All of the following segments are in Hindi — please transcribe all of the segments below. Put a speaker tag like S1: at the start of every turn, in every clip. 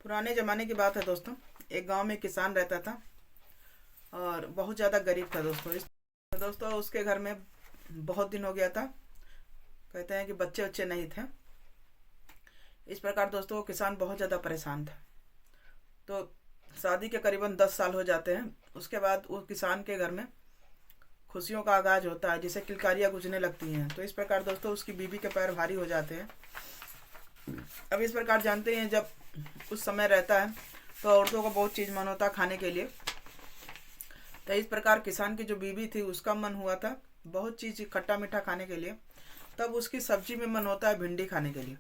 S1: पुराने ज़माने की बात है दोस्तों। एक गांव में किसान रहता था और बहुत ज़्यादा गरीब था दोस्तों। इस दोस्तों उसके घर में बहुत दिन हो गया था। कहते हैं कि बच्चे बच्चे नहीं थे। इस प्रकार दोस्तों वो किसान बहुत ज़्यादा परेशान था। तो शादी के करीबन 10 साल हो जाते हैं। उसके बाद वो किसान के घर में खुशियों का आगाज होता है, जिसे किलकारियाँ गूंजने लगती हैं। तो इस प्रकार दोस्तों उसकी बीवी के पैर भारी हो जाते हैं। अब इस प्रकार जानते हैं, जब उस समय रहता है तो औरतों को बहुत चीज़ मन होता है खाने के लिए। तो इस प्रकार किसान की जो बीवी थी उसका मन हुआ था बहुत चीज़ खट्टा मीठा खाने के लिए। तब उसकी सब्जी में मन होता है भिंडी खाने के लिए।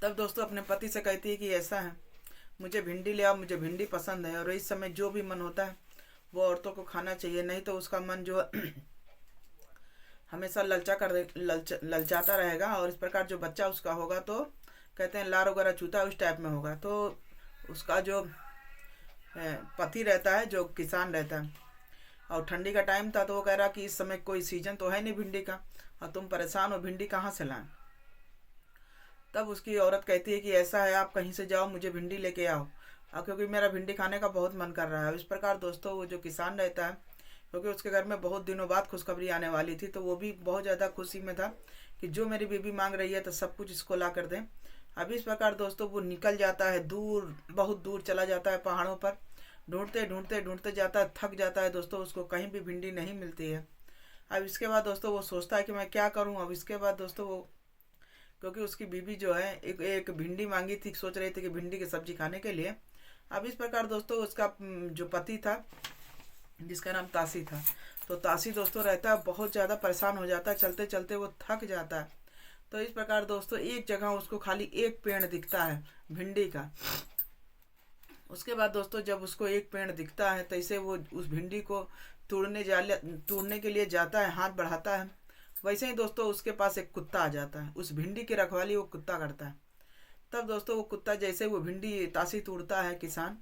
S1: तब दोस्तों अपने पति से कहती है कि ऐसा है, मुझे भिंडी ले आओ, मुझे भिंडी पसंद है। और इस समय जो भी मन होता है वो औरतों को खाना चाहिए, नहीं तो उसका मन जो हमेशा ललचाता रहेगा। और इस प्रकार जो बच्चा उसका होगा तो कहते हैं लार वगैरह चूता उस टाइप में होगा। तो उसका जो पति रहता है, जो किसान रहता है, और ठंडी का टाइम था तो वो कह रहा कि इस समय कोई सीजन तो है नहीं भिंडी का, और तुम परेशान हो, भिंडी कहाँ से लाएं। तब उसकी औरत कहती है कि ऐसा है, आप कहीं से जाओ, मुझे भिंडी लेके आओ, क्योंकि मेरा भिंडी खाने का बहुत मन कर रहा है। इस प्रकार दोस्तों वो जो किसान रहता है, क्योंकि उसके घर में बहुत दिनों बाद खुशखबरी आने वाली थी, तो वो भी बहुत ज़्यादा खुशी में था कि जो मेरी बीबी मांग रही है तो सब कुछ इसको ला कर दें। अब इस प्रकार दोस्तों वो निकल जाता है, दूर बहुत दूर चला जाता है पहाड़ों पर। ढूंढते ढूंढते ढूंढते जाता है, थक जाता है दोस्तों, उसको कहीं भी भिंडी नहीं मिलती है। अब इसके बाद दोस्तों वो सोचता है कि मैं क्या करूं। अब इसके बाद दोस्तों वो, क्योंकि उसकी बीबी जो है एक एक भिंडी मांगी थी, सोच रही थी कि भिंडी की सब्जी खाने के लिए। अब इस प्रकार दोस्तों उसका जो पति था, जिसका नाम तासी था, तो तासी दोस्तों रहता है बहुत ज़्यादा परेशान हो जाता है, चलते चलते वो थक जाता है। तो इस प्रकार दोस्तों एक जगह उसको खाली एक पेड़ दिखता है भिंडी का। उसके बाद दोस्तों जब उसको एक पेड़ दिखता है, तैसे वो उस भिंडी को तोड़ने के लिए जाता है, हाथ बढ़ाता है। वैसे ही दोस्तों उसके पास एक कुत्ता आ जाता है, उस भिंडी की रखवाली वो कुत्ता करता है। तब दोस्तों वो कुत्ता जैसे वो भिंडी तासी तोड़ता है किसान,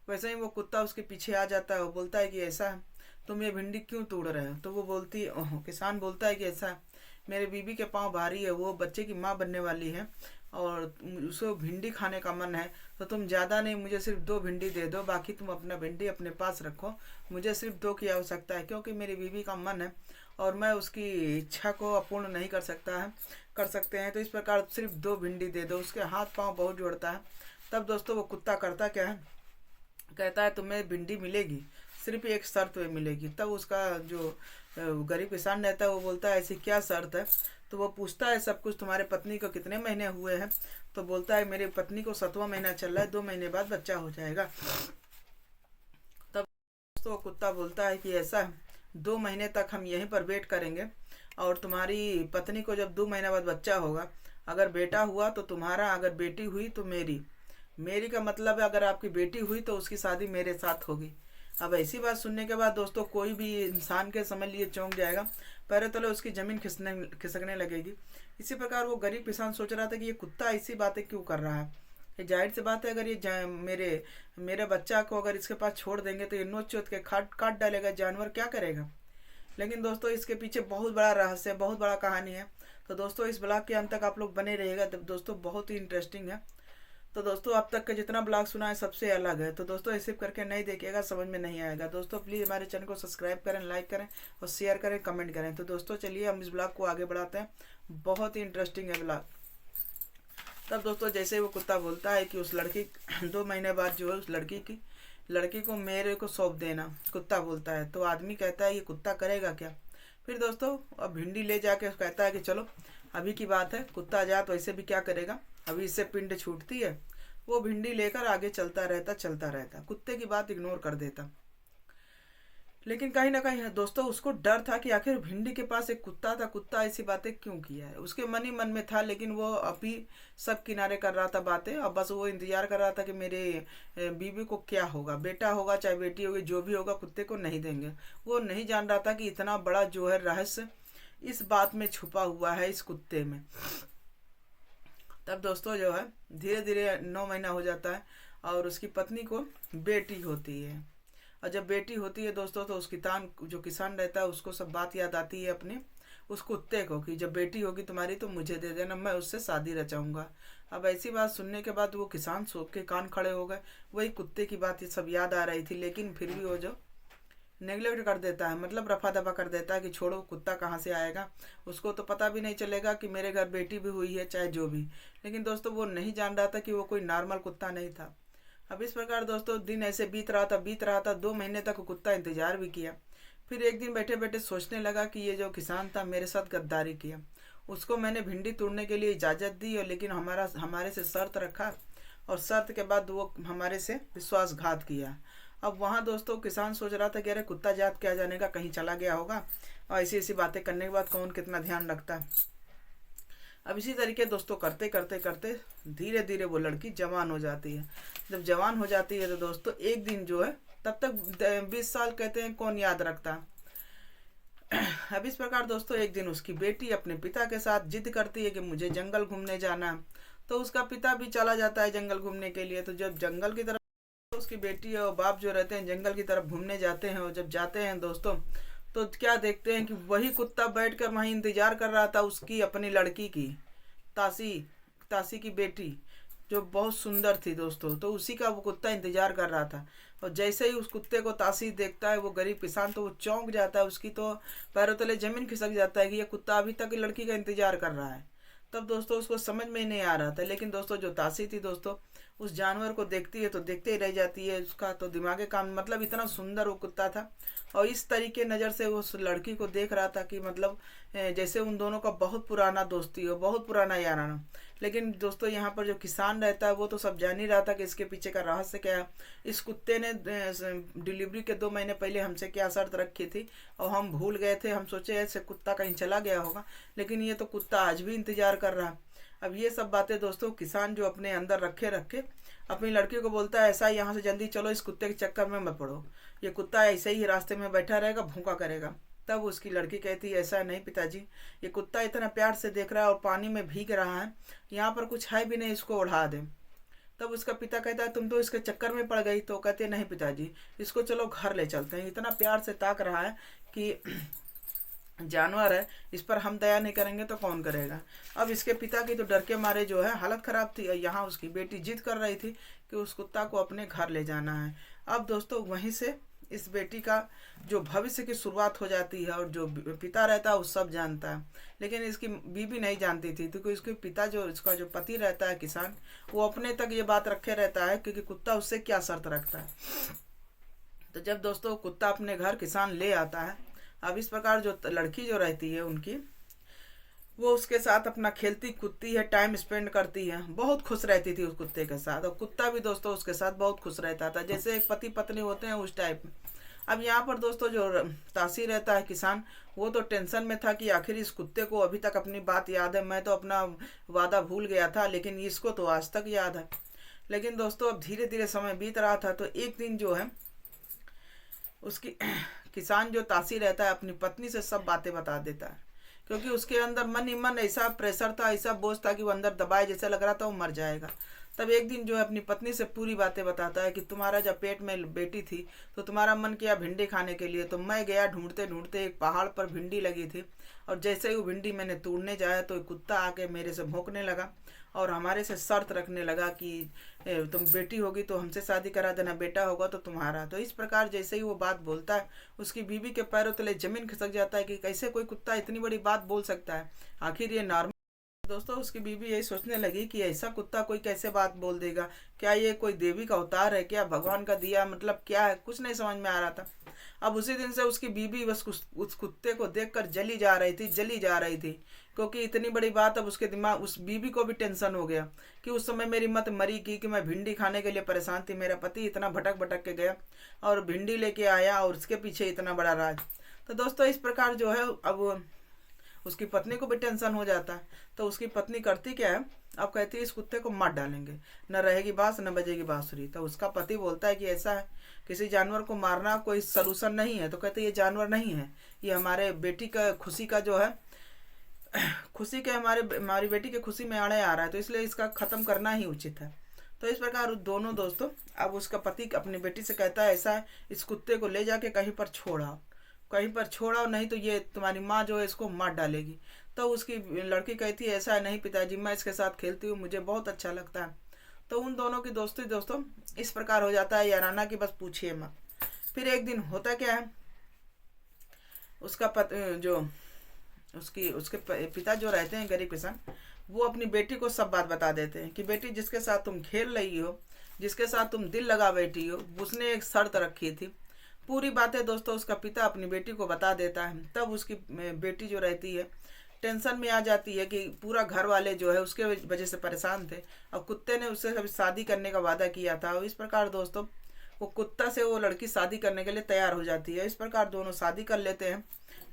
S1: वैसे ही वो कुत्ता उसके पीछे आ जाता है। वो बोलता है कि ऐसा है, तुम ये भिंडी क्यों तोड़ रहे हो। तो वो बोलती किसान बोलता है कि ऐसा है, मेरे बीबी के पाँव भारी है, वो बच्चे की माँ बनने वाली है और उसको भिंडी खाने का मन है। तो तुम ज़्यादा नहीं, मुझे सिर्फ 2 भिंडी दे दो, बाकी तुम अपना भिंडी अपने पास रखो। मुझे सिर्फ 2 की आवश्यकता है, क्योंकि मेरी बीबी का मन है और मैं उसकी इच्छा को अपूर्ण नहीं कर सकते हैं। तो इस प्रकार सिर्फ 2 भिंडी दे दो। उसके हाथ पाँव बहुत जोड़ता है। तब दोस्तों वो कुत्ता करता क्या है, कहता है तुम्हें भिंडी मिलेगी, सिर्फ एक शर्त पे मिलेगी। तब उसका जो गरीब किसान रहता है वो बोलता है ऐसी क्या शर्त है। तो वो पूछता है सब कुछ, तुम्हारे पत्नी को कितने महीने हुए हैं। तो बोलता है मेरी पत्नी को 7वां महीना चल रहा है, 2 महीने बाद बच्चा हो जाएगा। तब दोस्तों वो कुत्ता बोलता है कि ऐसा है, 2 महीने तक हम यहीं पर वेट करेंगे, और तुम्हारी पत्नी को जब 2 महीने बाद बच्चा होगा, अगर बेटा हुआ तो तुम्हारा, अगर बेटी हुई तो मेरी। मेरी का मतलब है अगर आपकी बेटी हुई तो उसकी शादी मेरे साथ होगी। अब ऐसी बात सुनने के बाद दोस्तों कोई भी इंसान के समझ लिए चौंक जाएगा, पैरों तले उसकी ज़मीन खिसकने लगेगी। इसी प्रकार वो गरीब किसान सोच रहा था कि ये कुत्ता ऐसी बातें क्यों कर रहा है। ये जाहिर सी बात है, अगर ये मेरे मेरे बच्चा को अगर इसके पास छोड़ देंगे तो ये नोच चोट के काट काट डालेगा, जानवर क्या करेगा। लेकिन दोस्तों इसके पीछे बहुत बड़ा रहस्य, बहुत बड़ा कहानी है। तो दोस्तों इस ब्लॉग के अंत तक आप लोग बने रहिएगा, तो दोस्तों बहुत ही इंटरेस्टिंग है। तो दोस्तों अब तक का जितना ब्लॉग सुना है सबसे अलग है। तो दोस्तों ऐसे करके नहीं देखिएगा, समझ में नहीं आएगा। दोस्तों प्लीज़ हमारे चैनल को सब्सक्राइब करें, लाइक करें और शेयर करें, कमेंट करें। तो दोस्तों चलिए हम इस ब्लॉग को आगे बढ़ाते हैं, बहुत ही इंटरेस्टिंग है ब्लॉग। तब दोस्तों जैसे वो कुत्ता बोलता है कि उस लड़की 2 महीने बाद जो है उस लड़की को मेरे को सौंप देना, कुत्ता बोलता है। तो आदमी कहता है ये कुत्ता करेगा क्या। फिर दोस्तों अब भिंडी ले जाके कहता है कि चलो अभी की बात है, कुत्ता जा तो ऐसे भी क्या करेगा, अभी इससे पिंड छूटती है। वो भिंडी लेकर आगे चलता रहता, कुत्ते की बात इग्नोर कर देता। लेकिन कहीं ना कहीं दोस्तों उसको डर था कि आखिर भिंडी के पास एक कुत्ता था, कुत्ता ऐसी बातें क्यों किया है, उसके मन ही मन में था। लेकिन वो अभी सब किनारे कर रहा था बातें, और बस वो इंतजार कर रहा था कि मेरे बीवी को क्या होगा, बेटा होगा चाहे बेटी होगी, जो भी होगा कुत्ते को नहीं देंगे। वो नहीं जान रहा था कि इतना बड़ा जो है रहस्य इस बात में छुपा हुआ है, इस कुत्ते में। तब दोस्तों जो है धीरे धीरे 9 महीना हो जाता है और उसकी पत्नी को बेटी होती है। और जब बेटी होती है दोस्तों तो उस किसान जो किसान रहता है उसको सब बात याद आती है अपने, उस कुत्ते को कि जब बेटी होगी तुम्हारी तो मुझे दे देना, मैं उससे शादी रचाऊंगा। अब ऐसी बात सुनने के बाद वो किसान सोच के कान खड़े हो गए। वही कुत्ते की बात ये सब याद आ रही थी, लेकिन फिर भी वो जो नेग्लेक्ट कर देता है, मतलब रफा दफा कर देता है कि छोड़ो, कुत्ता कहाँ से आएगा, उसको तो पता भी नहीं चलेगा कि मेरे घर बेटी भी हुई है, चाहे जो भी। लेकिन दोस्तों वो नहीं जान रहा था कि वो कोई नॉर्मल कुत्ता नहीं था। अब इस प्रकार दोस्तों दिन ऐसे बीत रहा था 2 महीने तक वो कुत्ता इंतजार भी किया। फिर एक दिन बैठे बैठे सोचने लगा कि ये जो किसान था मेरे साथ गद्दारी किया। उसको मैंने भिंडी तोड़ने के लिए इजाज़त दी, और लेकिन हमारे से शर्त रखा, और शर्त के बाद वो हमारे से विश्वासघात किया। अब वहाँ दोस्तों किसान सोच रहा था कि अरे कुत्ता जात क्या जानेगा, कहीं चला गया होगा, और ऐसी ऐसी बातें करने के बाद कौन कितना ध्यान रखता है। अब इसी तरीके दोस्तों करते करते करते धीरे धीरे वो लड़की जवान हो जाती है। जब जवान हो जाती है तो दोस्तों एक दिन जो है, तब तक 20 साल कहते हैं कौन याद रखता। अब इस प्रकार दोस्तों एक दिन उसकी बेटी अपने पिता के साथ जिद करती है कि मुझे जंगल घूमने जाना है। तो उसका पिता भी चला जाता है जंगल घूमने के लिए। तो जब जंगल की तरफ उसकी बेटी और बाप जो रहते हैं जंगल की तरफ घूमने जाते हैं, और जब जाते हैं दोस्तों तो क्या देखते हैं कि वही कुत्ता बैठकर वहीं इंतजार कर रहा था उसकी अपनी लड़की की, तासी तासी की बेटी, जो बहुत सुंदर थी दोस्तों। तो उसी का वो कुत्ता इंतजार कर रहा था। और जैसे ही उस कुत्ते को तासी देखता है वो गरीब किसान, तो वो चौंक जाता है, उसकी तो पैरों तले जमीन खिसक जाता है कि ये कुत्ता अभी तक लड़की का इंतजार कर रहा है। तब दोस्तों उसको समझ में ही नहीं आ रहा था। लेकिन दोस्तों जो तासी थी दोस्तों, उस जानवर को देखती है तो देखते ही रह जाती है। उसका तो दिमागे काम, मतलब इतना सुंदर वो कुत्ता था। और इस तरीके नज़र से वो उस लड़की को देख रहा था कि मतलब जैसे उन दोनों का बहुत पुराना दोस्ती हो, बहुत पुराना याराना। लेकिन दोस्तों यहाँ पर जो किसान रहता है वो तो सब जान ही रहा था कि इसके पीछे का रहस्य क्या है। इस कुत्ते ने डिलीवरी के 2 महीने पहले हमसे क्या शर्त रखी थी, और हम भूल गए थे। हम सोचे ऐसे कुत्ता कहीं चला गया होगा, लेकिन ये तो कुत्ता आज भी इंतजार कर रहा। अब ये सब बातें दोस्तों किसान जो अपने अंदर रखे रखे अपनी लड़की को बोलता है, ऐसा यहाँ से जल्दी चलो, इस कुत्ते के चक्कर में मत पड़ो, ये कुत्ता ऐसे ही रास्ते में बैठा रहेगा, भूखा करेगा। तब उसकी लड़की कहती है, ऐसा नहीं पिताजी, ये कुत्ता इतना प्यार से देख रहा है और पानी में भीग रहा है, यहाँ पर कुछ है भी नहीं, इसको उड़ा दे। तब उसका पिता कहता है, तुम तो इसके चक्कर में पड़ गई। तो कहते नहीं पिताजी, इसको चलो घर ले चलते हैं, इतना प्यार से ताक रहा है कि जानवर है, इस पर हम दया नहीं करेंगे तो कौन करेगा। अब इसके पिता की तो डर के मारे जो है हालत ख़राब थी। यहाँ उसकी बेटी जिद कर रही थी कि उस कुत्ता को अपने घर ले जाना है। अब दोस्तों वहीं से इस बेटी का जो भविष्य की शुरुआत हो जाती है, और जो पिता रहता है वो सब जानता है, लेकिन इसकी बीवी नहीं जानती थी। क्योंकि इसके पिता जो इसका जो पति रहता है किसान, वो अपने तक ये बात रखे रहता है क्योंकि कुत्ता उससे क्या शर्त रखता है। तो जब दोस्तों कुत्ता अपने घर किसान ले आता है, अब इस प्रकार जो लड़की जो रहती है उनकी, वो उसके साथ अपना खेलती कूदती है, टाइम स्पेंड करती है, बहुत खुश रहती थी उस कुत्ते के साथ। और कुत्ता भी दोस्तों उसके साथ बहुत खुश रहता था, जैसे एक पति पत्नी होते हैं उस टाइप में। अब यहाँ पर दोस्तों जो तासी रहता है किसान, वो तो टेंशन में था कि आखिर इस कुत्ते को अभी तक अपनी बात याद है, मैं तो अपना वादा भूल गया था, लेकिन इसको तो आज तक याद है। लेकिन दोस्तों अब धीरे धीरे समय बीत रहा था। तो एक दिन जो है उसकी किसान जो तासी रहता है अपनी पत्नी से सब बातें बता देता है, क्योंकि उसके अंदर मन ही मन ऐसा प्रेशर था, ऐसा बोझ था कि वो अंदर दबाए जैसा लग रहा था वो मर जाएगा। तब एक दिन जो है अपनी पत्नी से पूरी बातें बताता है कि तुम्हारा जब पेट में बेटी थी तो तुम्हारा मन किया भिंडी खाने के लिए, तो मैं गया ढूंढते ढूंढते, एक पहाड़ पर भिंडी लगी थी, और जैसे ही वो भिंडी मैंने तोड़ने जाया तो एक कुत्ता आके मेरे से भौंकने लगा और हमारे से शर्त रखने लगा कि तुम बेटी होगी तो हमसे शादी करा देना, बेटा होगा तो तुम्हारा। तो इस प्रकार जैसे ही वो बात बोलता है, उसकी बीवी के पैरों तले जमीन खिसक जाता है कि कैसे कोई कुत्ता इतनी बड़ी बात बोल सकता है, आखिर ये नॉर्मल। दोस्तों उसकी बीवी यही सोचने लगी कि ऐसा कुत्ता कोई कैसे बात बोल देगा, क्या ये कोई देवी का अवतार है, क्या भगवान का दिया, मतलब क्या है, कुछ नहीं समझ में आ रहा था। अब उसी दिन से उसकी बीवी बस उस कुत्ते को देखकर जली जा रही थी, क्योंकि इतनी बड़ी बात अब उसके दिमाग, उस बीवी को भी टेंशन हो गया कि उस समय मेरी मत मरी की कि मैं भिंडी खाने के लिए परेशान थी, मेरा पति इतना भटक भटक के गया और भिंडी लेके आया और उसके पीछे इतना बड़ा राज। तो दोस्तों इस प्रकार जो है अब उसकी पत्नी को भी टेंशन हो जाता है। तो उसकी पत्नी करती क्या है, अब कहती है इस कुत्ते को मार डालेंगे, न रहेगी बांस न बजेगी बांसुरी। तो उसका पति बोलता है कि ऐसा है, किसी जानवर को मारना कोई सलूशन नहीं है। तो कहते ये जानवर नहीं है, ये हमारे बेटी का खुशी का जो है, खुशी के हमारी बेटी के खुशी में आड़े आ रहा है, तो इसलिए इसका ख़त्म करना ही उचित है। तो इस प्रकार दोनों दोस्तों, अब उसका पति अपनी बेटी से कहता है ऐसा है, इस कुत्ते को ले जाके कहीं पर छोड़ा, कहीं पर छोड़ा, नहीं तो ये तुम्हारी माँ जो है इसको मार डालेगी। तो उसकी लड़की कहती है ऐसा नहीं पिताजी, मैं इसके साथ खेलती हूँ, मुझे बहुत अच्छा लगता है। तो उन दोनों की दोस्ती दोस्तों इस प्रकार हो जाता है याराना की, बस पूछिए मत। फिर एक दिन होता क्या है, उसका जो उसकी उसके पिता जो रहते हैं गरीब किसान, वो अपनी बेटी को सब बात बता देते हैं कि बेटी जिसके साथ तुम खेल रही हो, जिसके साथ तुम दिल लगा बैठी हो, उसने एक शर्त रखी थी। पूरी बातें दोस्तों उसका पिता अपनी बेटी को बता देता है। तब उसकी बेटी जो रहती है टेंशन में आ जाती है कि पूरा घर वाले जो है उसके वजह से परेशान थे, और कुत्ते ने उससे कभी शादी करने का वादा किया था। और इस प्रकार दोस्तों वो कुत्ता से वो लड़की शादी करने के लिए तैयार हो जाती है। इस प्रकार दोनों शादी कर लेते हैं।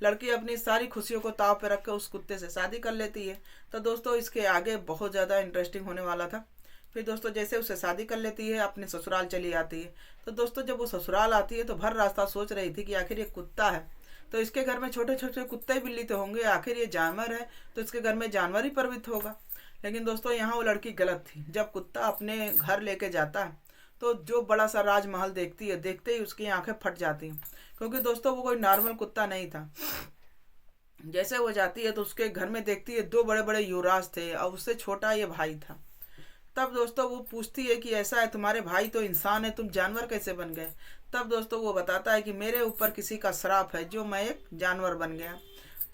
S1: लड़की अपनी सारी खुशियों को ताव पे रख कर उस कुत्ते से शादी कर लेती है। तो दोस्तों इसके आगे बहुत ज़्यादा इंटरेस्टिंग होने वाला था। फिर दोस्तों जैसे उसे शादी कर लेती है, अपने ससुराल चली आती है। तो दोस्तों जब वो ससुराल आती है तो भर रास्ता सोच रही थी कि आखिर ये कुत्ता है तो इसके घर में छोटे छोटे कुत्ते बिल्ली तो होंगे, आखिर ये जानवर है तो इसके घर में जानवर ही परवित होगा। लेकिन दोस्तों यहाँ वो लड़की गलत थी। जब कुत्ता अपने घर लेके जाता है तो जो बड़ा सा राजमहल देखती है, देखते ही उसकी आंखें फट जाती हैं, क्योंकि दोस्तों वो कोई नॉर्मल कुत्ता नहीं था। जैसे वो जाती है तो उसके घर में देखती है दो बड़े बड़े युवराज थे और उससे छोटा ये भाई था। तब दोस्तों वो पूछती है कि ऐसा है, तुम्हारे भाई तो इंसान है, तुम जानवर कैसे बन गए। तब दोस्तों वो बताता है कि मेरे ऊपर किसी का श्राप है जो मैं एक जानवर बन गया।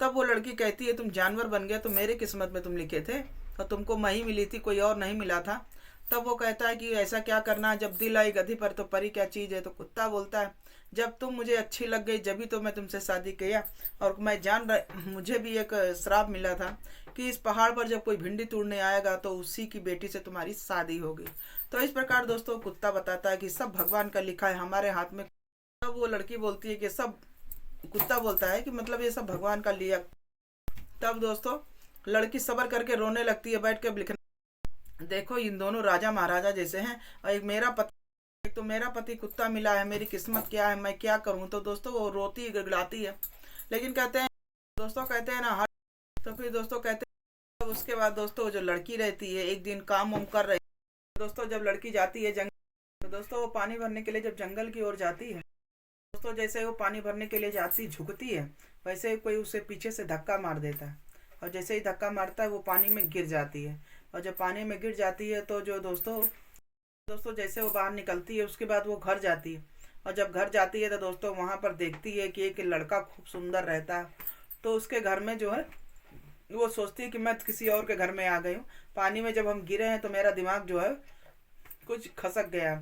S1: तब वो लड़की कहती है तुम जानवर बन गए तो मेरे किस्मत में तुम लिखे थे और तुमको मैं ही मिली थी, कोई और नहीं मिला था। तब वो कहता है कि ऐसा क्या करना है, जब दिल आई गधी पर तो परी क्या चीज़ है। तो कुत्ता बोलता है जब तुम मुझे अच्छी लग गई जब भी तो मैं तुमसे शादी किया, और मैं जान रहा मुझे भी एक श्राप मिला था कि इस पहाड़ पर जब कोई भिंडी तोड़ने आएगा तो उसी की बेटी से तुम्हारी शादी होगी। तो इस प्रकार दोस्तों कुत्ता बताता है कि सब भगवान का लिखा है, हमारे हाथ में। तब वो लड़की बोलती है कि सब, कुत्ता बोलता है कि मतलब ये सब भगवान का लिया। तब दोस्तों लड़की सबर करके रोने लगती है, बैठ के लिखने, देखो इन दोनों राजा महाराजा जैसे हैं, और एक मेरा पति, एक तो मेरा पति कुत्ता मिला है, मेरी किस्मत क्या है, मैं क्या करूं। तो दोस्तों वो रोती गिड़गिड़ाती है, लेकिन कहते हैं दोस्तों, कहते हैं ना हर। तो फिर दोस्तों कहते हैं उसके बाद दोस्तों जो लड़की रहती है एक दिन काम वाम कर रही है। दोस्तों जब लड़की जाती है जंगल, तो दोस्तों वो पानी भरने के लिए जब जंगल की ओर जाती है, दोस्तों जैसे वो पानी भरने के लिए जाती झुकती है, वैसे ही कोई उसे पीछे से धक्का मार देता है, और जैसे ही धक्का मारता है वो पानी में गिर जाती है। और जब पानी में गिर जाती है तो जो दोस्तों दोस्तों जैसे वो बाहर निकलती है उसके बाद वो घर जाती है, और जब घर जाती है तो दोस्तों वहाँ पर देखती है कि एक लड़का खूब सुंदर रहता है। तो उसके घर में जो है वो सोचती है कि मैं किसी और के घर में आ गई हूँ, पानी में जब हम गिरे हैं तो मेरा दिमाग जो है कुछ खसक गया।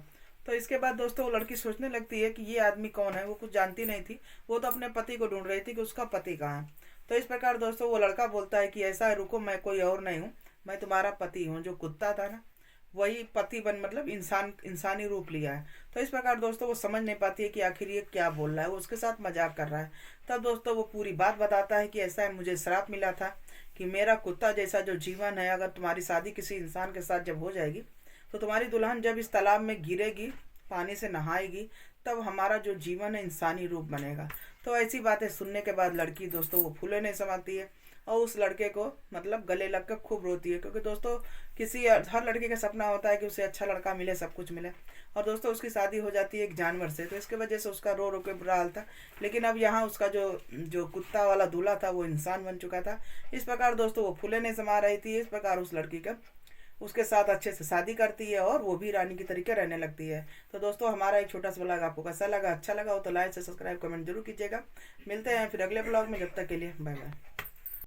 S1: तो इसके बाद दोस्तों वो लड़की सोचने लगती है कि ये आदमी कौन है। वो कुछ जानती नहीं थी, वो तो अपने पति को ढूंढ रही थी कि उसका पति कहाँ है। तो इस प्रकार दोस्तों वो लड़का बोलता है कि ऐसा है, रुको मैं कोई और नहीं हूँ, मैं तुम्हारा पति हूँ। जो कुत्ता था ना वही पति बन मतलब इंसानी रूप लिया है। तो इस प्रकार दोस्तों वो समझ नहीं पाती है कि आखिर ये क्या बोल रहा है, वो उसके साथ मजाक कर रहा है। तब दोस्तों वो पूरी बात बताता है कि ऐसा है, मुझे श्राप मिला था कि मेरा कुत्ता जैसा जो जीवन है, अगर तुम्हारी शादी किसी इंसान के साथ जब हो जाएगी तो तुम्हारी दुल्हन जब इस तालाब में गिरेगी, पानी से नहाएगी, तब हमारा जो जीवन है इंसानी रूप बनेगा। तो ऐसी बातें सुनने के बाद लड़की दोस्तों वो फूले नहीं समाती है, और उस लड़के को मतलब गले लग कर खूब रोती है, क्योंकि दोस्तों हर लड़के का सपना होता है कि उसे अच्छा लड़का मिले, सब कुछ मिले। और दोस्तों उसकी शादी हो जाती है एक जानवर से, तो इसके वजह से उसका रो रो के बुरा हाल था। लेकिन अब यहाँ उसका जो जो कुत्ता वाला दूल्हा था वो इंसान बन चुका था। इस प्रकार दोस्तों वो फूले नहीं समा रही थी। इस प्रकार उस लड़की का उसके साथ अच्छे से शादी करती है और वो भी रानी की तरीके रहने लगती है। तो दोस्तों हमारा एक छोटा सा ब्लॉग आपको कैसा लगा, अच्छा लगा हो तो लाइक से सब्सक्राइब कमेंट जरूर कीजिएगा। मिलते हैं फिर अगले ब्लॉग में, जब तक के लिए बाय बाय।